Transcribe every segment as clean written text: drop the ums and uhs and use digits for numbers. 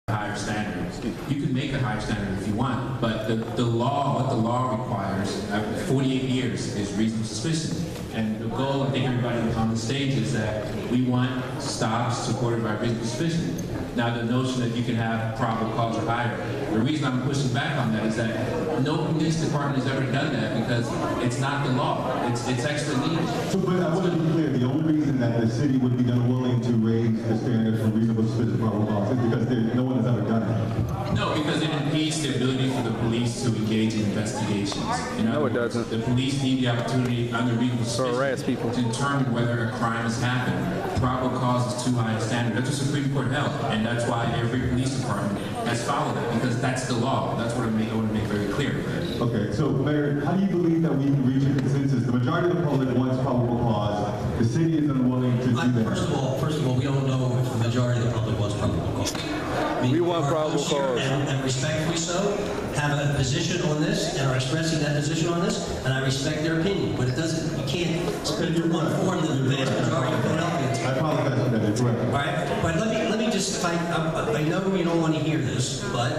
higher standards. You can make a higher standard if you want, but the law, what the law requires, after 48 years, is reasonable suspicion. And the goal, I think everybody on the stage, is that we want stops supported by reasonable suspicion. Now, the notion that you can have probable cause or higher, the reason I'm pushing back on that is that no police department has ever done that because it's not the law. It's extra legal. So, but I want to be clear, the only reason that the city would be unwilling to raise the standard for reasonable suspicion probable cause is because no one has ever done it. No, because it impedes the ability for the police to engage in investigations. No, it doesn't. The police need the opportunity under reasonable suspicion to determine whether a crime has happened. Probable cause is too high a standard. That's what the Supreme Court held, and that's why every police department has followed that, because that's the law. That's what I want to make very clear. Okay, so Mayor, how do you believe that we can reach a consensus? The majority of the public wants probable cause. The city is unwilling to do that. First of all, we don't know if the majority of the public wants probable cause. I mean, we want probable cause. And respectfully so, have a position on this and are expressing that position on this, and I respect their opinion. But it doesn't, you can't spend your one form that the vast majority of Philadelphians. I apologize for that. It's right. All right, but let me just, I know you don't want to hear this, but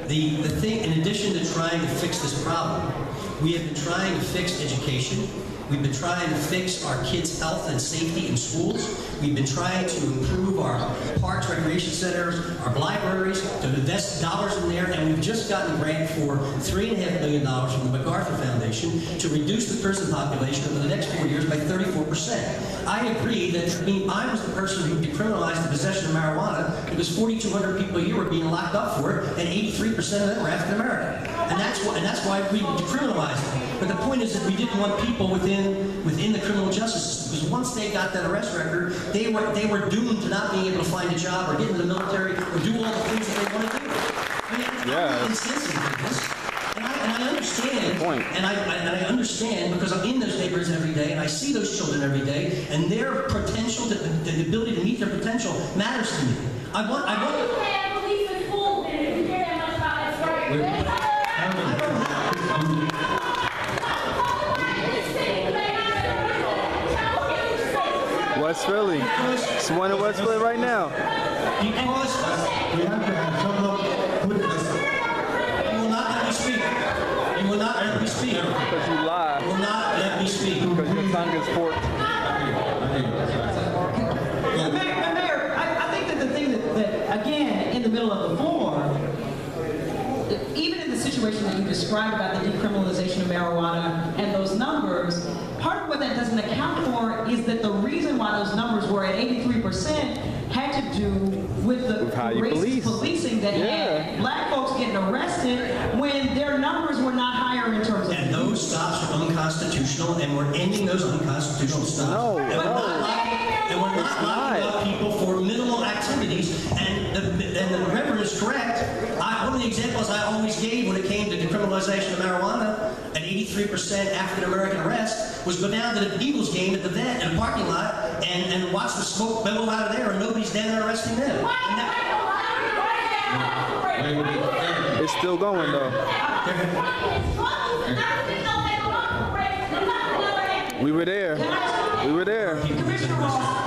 the thing, in addition to trying to fix this problem, we have been trying to fix education. We've been trying to fix our kids' health and safety in schools. We've been trying to improve our parks, recreation centers, our libraries, to invest dollars in there, and we've just gotten a grant for $3.5 million from the MacArthur Foundation to reduce the prison population over the next 4 years by 34%. I agree that I was the person who decriminalized the possession of marijuana because 4,200 people a year were being locked up for it, and 83% of them were African American. And that's why we decriminalized it. But the point is that we didn't want people within the criminal justice system, because once they got that arrest record, they were doomed to not being able to find a job or get into the military or do all the things that they want to do. I mean, I'm insensitive to this. And I understand, and I understand because I'm in those neighborhoods every day, and I see those children every day, and their potential, the ability to meet their potential matters to me. I want. Police in school, and if you care that much about it, right? West Philly. It's one in West Philly right now. Because We have to have some level. you will not let me speak. You will not let me speak. Because you lie. You will not let me speak. Because your tongue is forked. Mayor, I think that the thing that, again, in the middle of the form, even in the situation that you described about the decriminalization of marijuana and those numbers, part of what that doesn't account for is that the reason why those numbers were at 83% had to do with the racist policing that had black folks getting arrested when their numbers were not higher in terms of... And those stops are unconstitutional, and we're ending those unconstitutional stops. And we're not locking up people for minimal activities. And the reverend is correct. One of the examples I always gave when it came to decriminalization of marijuana, an 83% African-American arrest, was go down to the Eagles game at the vet in a parking lot and watch the smoke bellow out of there, and nobody's down there arresting them. It's still going though. We were there. We were there. Commissioner Ross,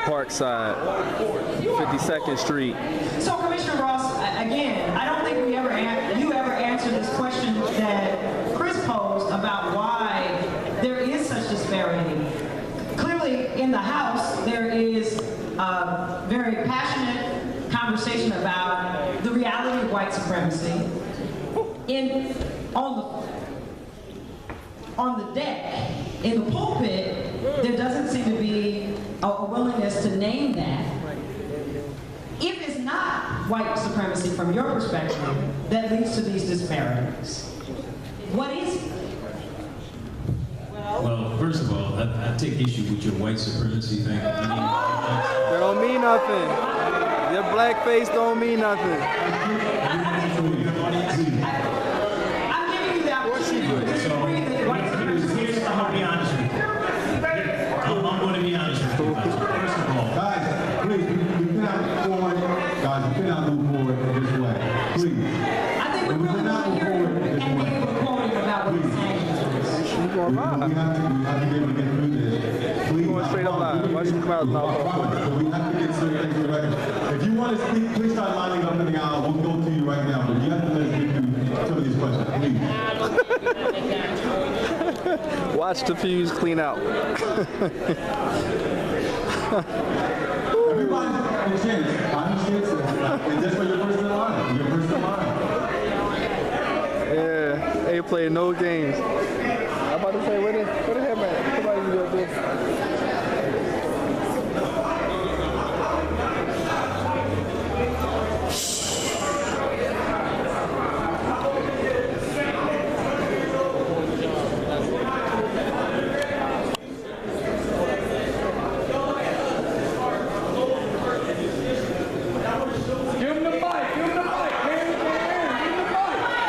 Parkside, 52nd Street. So, Commissioner Ross, again, I don't think you ever answered this question that Chris posed about why there is such disparity. Clearly, in the House, there is a very passionate conversation about the reality of white supremacy. On the deck, in the pulpit, there doesn't seem to be a willingness to name that. If it's not white supremacy from your perspective that leads to these disparities, what is it? Well, first of all, I take issue with your white supremacy thing. That don't mean nothing. Your blackface don't mean nothing. on live. We have to be able to get through this. Please, Going straight up live. Watch your mouth now. so we have to get certain things right. If you want to speak, please start lining up in the aisle. We'll go to you right now, but you have to let us get through some of these questions, please. Watch the fuse clean out. Everybody's a chance. I understand. It's just for your first in line. Your first in line. Yeah, ain't playing no games. I'm about to say, where the hell, man? Somebody do this.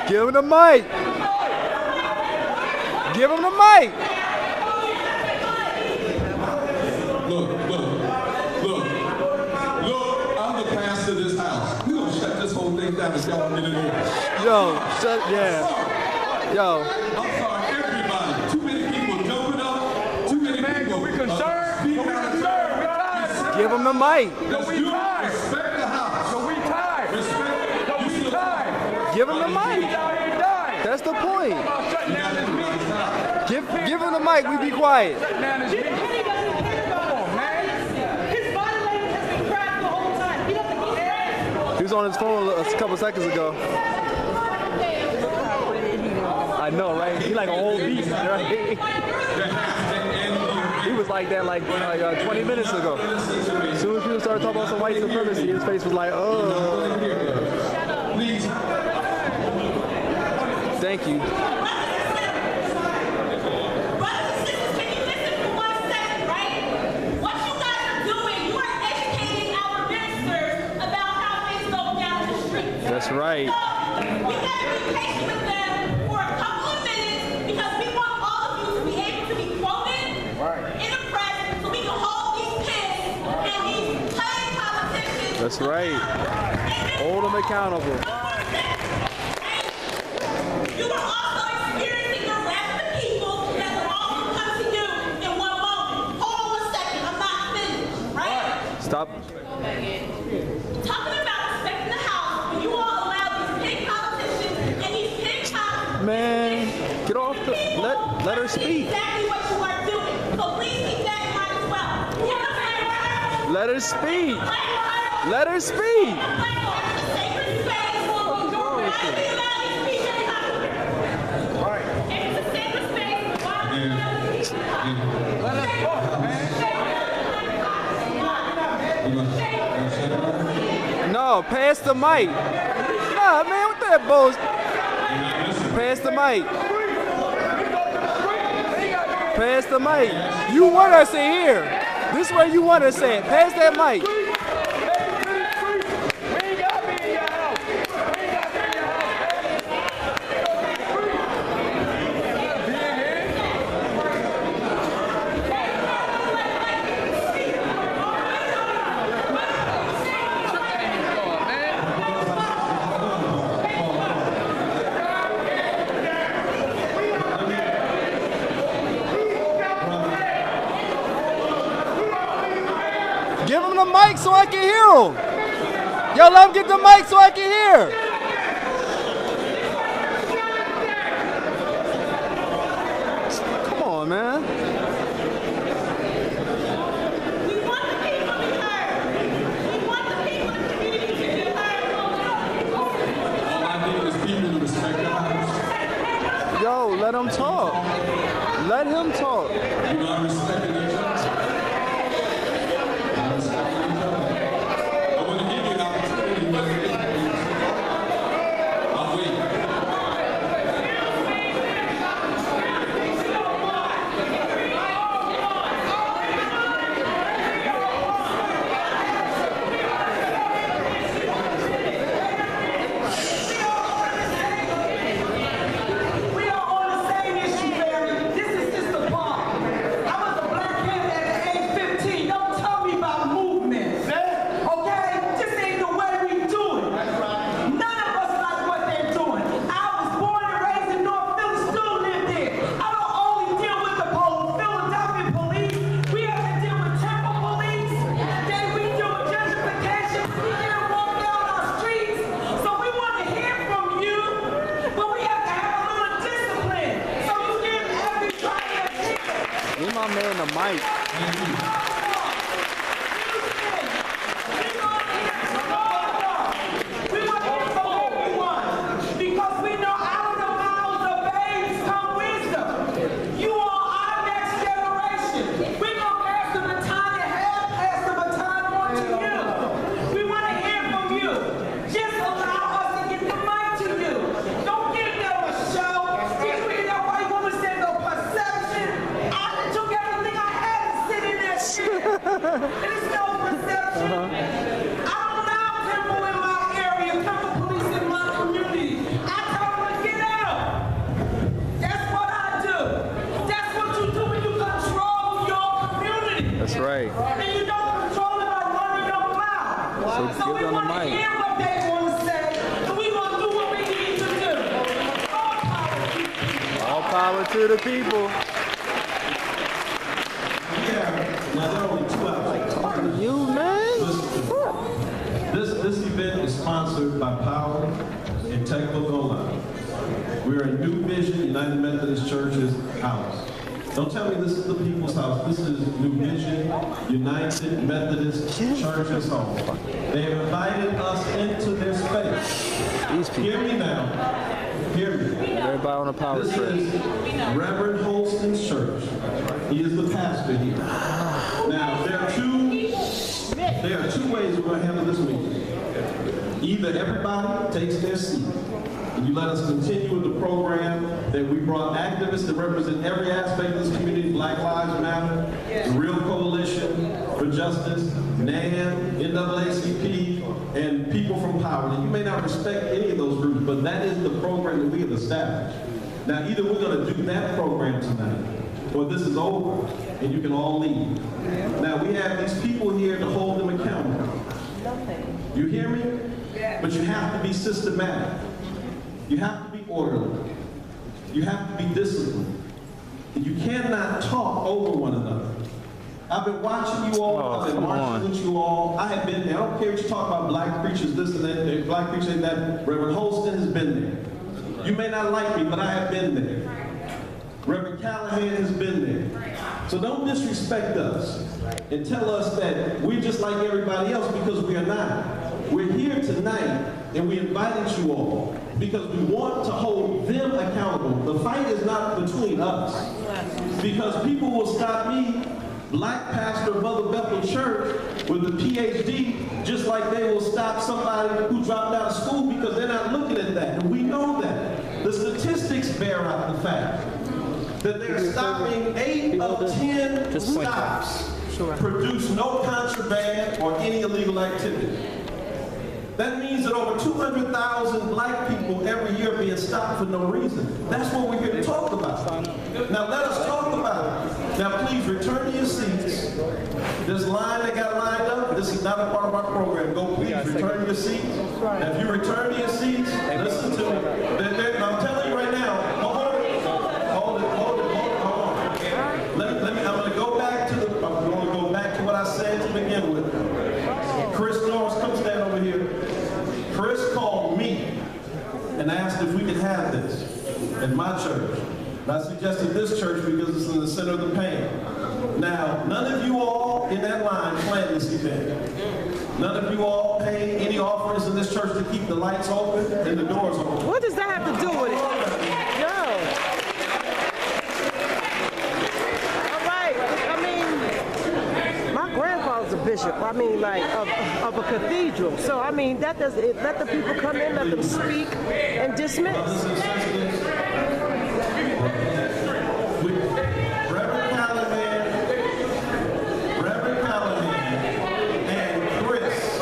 Give him the mic. Give him the mic. Look, I'm the pastor of this house. We're gonna shut this whole thing down if y'all get it over. Yeah. Yo. I'm sorry, everybody. Too many people jumping up. Too many people. We concerned. Give him the mic. Let's do it. Respect the house. So we tired. Respect. Give him the mic. That's the point. Give him the mic. We be quiet. His body language has been cracked the whole time. He doesn't care. He was on his phone a couple seconds ago. I know, right? He like a whole beast, right? He was like that like 20 minutes ago. As soon as people started talking about some white supremacy, his face was like, oh. Please. Thank you. Brothers and sisters, can you listen for 1 second, right? What you guys are doing, you are educating our ministers about how things go down the street. That's right. So, we gotta be patient with them for a couple of minutes because we want all of you to be able to be quoted in the press so we can hold these kids and these petty politicians. That's right. Hold them accountable. You are also experiencing the wrath of the people that will also come to you in one moment. Hold on 1 second, I'm not finished, right? Stop. Talking about respecting the house, when you all allow these pig politicians and these pig politicians. Man, get off the. Let her speak. Exactly what you are doing. So please keep that in mind as well. You understand? Let her speak. Let her speak. No, pass the mic. Nah, man, what that bullshit? Pass the mic. Pass the mic. You want us in here. This way you want us in. Pass that mic. Give him the mic so I can hear him. Yo, let him get the mic so I can hear. Come on, man. We want the people to be heard. We want the people in the community to be heard. All I need is people to respect the house. Yo, let him talk. Let him talk. You're not respecting each other. You're not respecting each other. I want to give you an opportunity, but I'll wait. We are on the same issue, Barry. This is just the part. I was a black my man the mic. Because we know out of the mouths of babes come wisdom. You are our next generation. We're going to pass the baton and pass the baton on to you. We want to hear from you. Just allow us to get the mic to you. Don't give them a show. Just read that white woman said no perception. I took everything I had and sit in that shit. There's no perception. I don't allow people in my area, Temple Police in my community. I tell them to get out. That's what I do. That's what you do when you control your community. That's right. And you don't control it by running your mouth. So we give them the want to mic. hear what they want to say, and we want to do what we need to do. All power to All power to you. the people. Now, there are only 2 hours. You, man. This event is sponsored by Power and Technical Online. We're a New Vision United Methodist Church's house. Don't tell me this is the people's house. This is New Vision United Methodist Church's home. They have invited us into their space. These people. Hear me now. Hear me. Everybody on a power This trip. is Reverend Holston's church. He is the pastor here. Now, there are two ways we're going to handle this meeting. Either everybody takes their seat, and you let us continue with the program that we brought activists that represent every aspect of this community, Black Lives Matter, the Real Coalition for Justice, NAM, NAACP, and people from Power. Now, you may not respect any of those groups, but that is the program that we have established. Now, either we're going to do that program tonight, or this is over, and you can all leave. Now, we have these people here to hold them accountable. You hear me? But you have to be systematic. You have to be orderly. You have to be disciplined. And you cannot talk over one another. I've been watching you all. I've been marching with you all. I have been there. I don't care what you talk about black preachers, this and that, black preachers and that. Reverend Holston has been there. You may not like me, but I have been there. Reverend Callahan has been there. So don't disrespect us and tell us that we're just like everybody else, because we are not. We're here tonight and we invited you all because we want to hold them accountable. The fight is not between us, because people will stop me, black pastor of Mother Bethel Church with a PhD, just like they will stop somebody who dropped out of school, because they're not looking at that. And we know that. The statistics bear out the fact that they're stopping 8 of 10 stops produce no contraband or any illegal activity. That means that over 200,000 black people every year are being stopped for no reason. That's what we're here to talk about. Now let us talk about it. Now please return to your seats. This line that got lined up, this is not a part of our program. Go please return to your seats. Now, if you return to your seats, listen to me. I'm telling you right now, hold on. I'm going to go back to what I said to begin with. Chris Norris, come stand over here. Chris called me and asked if we could have this in my church. And I suggested this church because it's in the center of the pain. Now, none of you all in that line planned this event. None of you all pay any offerings in this church to keep the lights open and the doors open. What does that have to do with it? Bishop, I mean, like, of a cathedral. So, I mean, that does it. Let the people come in, let them speak, and dismiss. Reverend Callahan, and Chris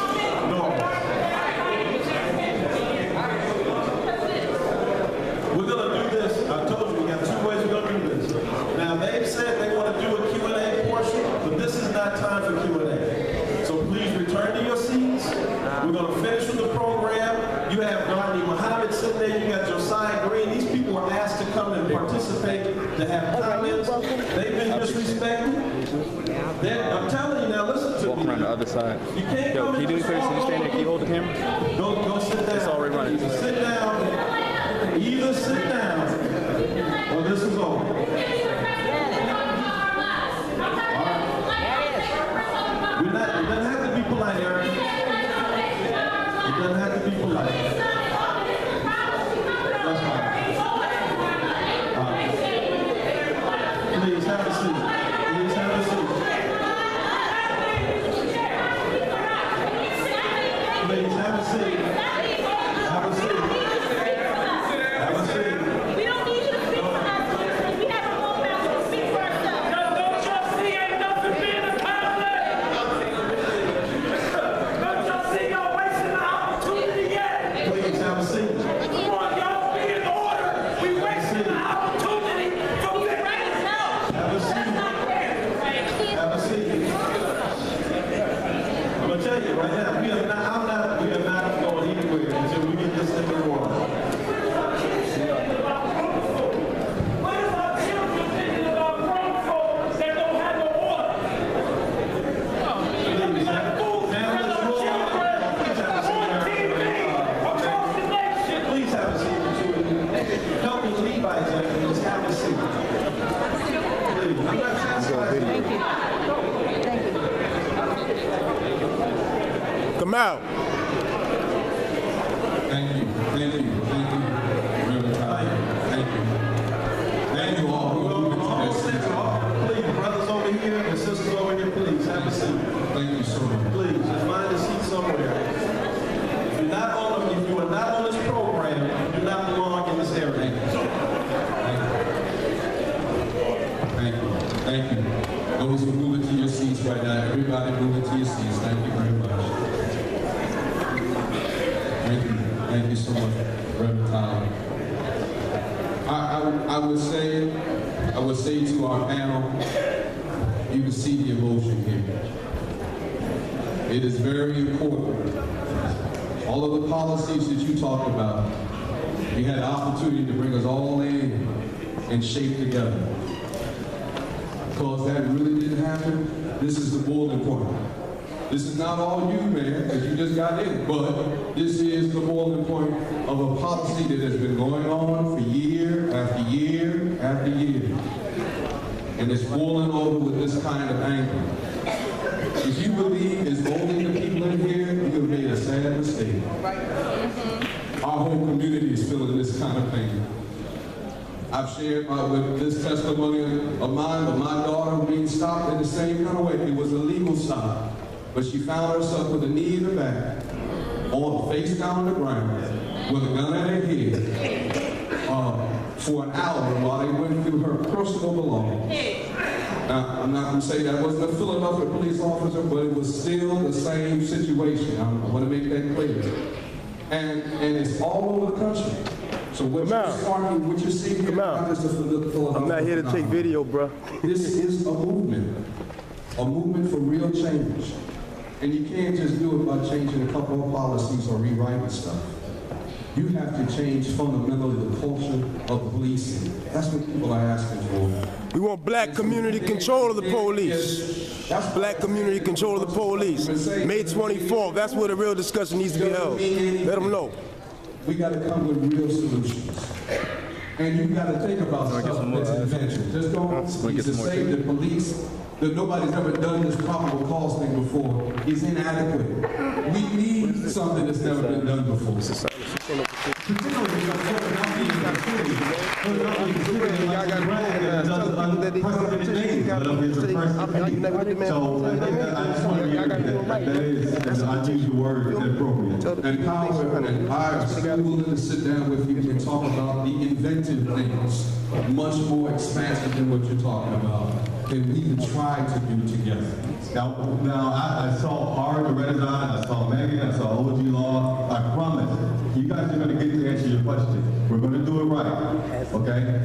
Norris. We're going to do this. I told you we got 2 ways we're going to do this. Now, they've said they want to do a Q&A portion, but this is not time for Q&A. So please return to your seats. We're going to finish with the program. You have Rodney Muhammad sitting there. You got Josiah Green. These people were asked to come and participate, to have comments. They've been disrespected. I'm telling you now, listen to me. Walk around the other side. You can't Yo, come can you do me a favor? Can you stand there? Can you hold the camera? Go sit down. It's already running. Either sit down. Either sit down or this is over. out. Thank you. Reverend Tyler. Thank you. Thank you all. Please, brothers over here and sisters over here, please have a seat. Thank you so much. Please, just find a seat somewhere. If you are not on this program, you do not belong in this area. Thank you. Those who move into your seats right now, everybody move into your seats. Thank you very much. Thank you so much, Reverend Tyler. I would say to our panel, you can see the emotion here. It is very important. All of the policies that you talked about, we had the opportunity to bring us all in and shape together. Because that really didn't happen, this is the boiling point. This is not all you, man, because you just got in, but this is the boiling point of a policy that has been going on for year after year after year. And it's boiling over with this kind of anger. If you believe it's only the people in here, you have made a sad mistake. Our whole community is feeling this kind of pain. I've shared with this testimony of mine, of my daughter being stopped in the same kind of way. It was a legal stop, but she found herself with a knee in the back, or face down on the ground, with a gun at her head, for an hour while they went through her personal belongings. Now, I'm not going to say that wasn't a Philadelphia police officer, but it was still the same situation. I want to make that clear. And it's all over the country. So what you're seeing here, not just the Philadelphia. I'm not here to take video, bro. This is a movement for real change. And you can't just do it by changing a couple of policies or rewriting stuff. You have to change fundamentally the culture of policing. That's what people are asking for. We want black community control of the police. That's black community control of the police. May 24th, that's where the real discussion needs to be held. Let them know. We got to come with real solutions. And you got to think about stuff that's invention. Just don't to say the police, that nobody's ever done this probable cause thing before, is inadequate. We need something that's never been done before. And Power and I are still willing to sit down with you and talk about the inventive things, much more expansive than what you're talking about, that we can try to do together. Now I saw Hard, the Renaissance, I saw Megan, I saw OG Law. I promise, you guys are going to get to answer your question. We're going to do it right, okay?